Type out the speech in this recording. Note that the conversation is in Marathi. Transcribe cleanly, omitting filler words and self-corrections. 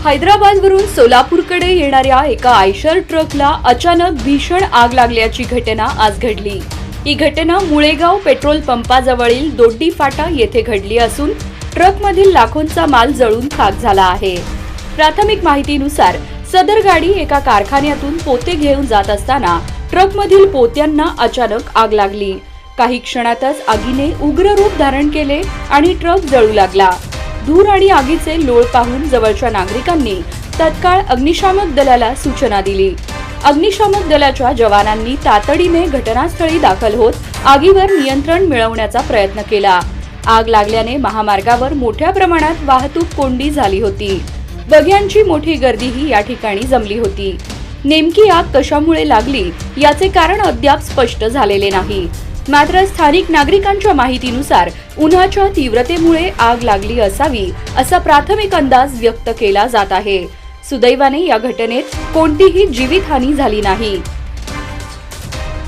हैदराबादवरून सोलापूरकडे येणाऱ्या एका आयशर ट्रकला अचानक भीषण आग लागल्याची घटना आज घडली। ही घटना मुळेगाव पेट्रोल पंपाजवळील दोड्डी फाटा येथे घडली असून ट्रकमधील लाखोंचा माल जळून खाक झाला आहे। प्राथमिक माहितीनुसार सदर गाडी एका कारखान्यातून पोते घेऊन जात असताना ट्रकमधील पोत्यांना अचानक आग लागली। काही क्षणातच आगीने उग्र रूप धारण केले आणि ट्रक जळू लागला। धूर आणि आगीचे लोळ पाहून जवळच्या नागरिकांनी तत्काळ अग्निशामक दलाला सूचना दिली। अग्निशामक दलाच्या जवानांनी तातडीने घटनास्थळी दाखल होत आगीवर नियंत्रण मिळवण्याचा प्रयत्न केला। आग लागल्याने महामार्गावर मोठ्या प्रमाणात वाहतूक कोंडी झाली होती। बघ्यांची मोठी गर्दीही या ठिकाणी जमली होती। नेमकी आग कशामुळे लागली याचे कारण अद्याप स्पष्ट झालेले नाही। मात्र स्थानिक नागरिकांच्या माहितीनुसार उन्हाच्या तीव्रतेमुळे आग लागली असावी असा प्राथमिक अंदाज व्यक्त केला जात आहे। सुदैवाने या घटनेत कोणतीही जीवितहानी झाली नाही।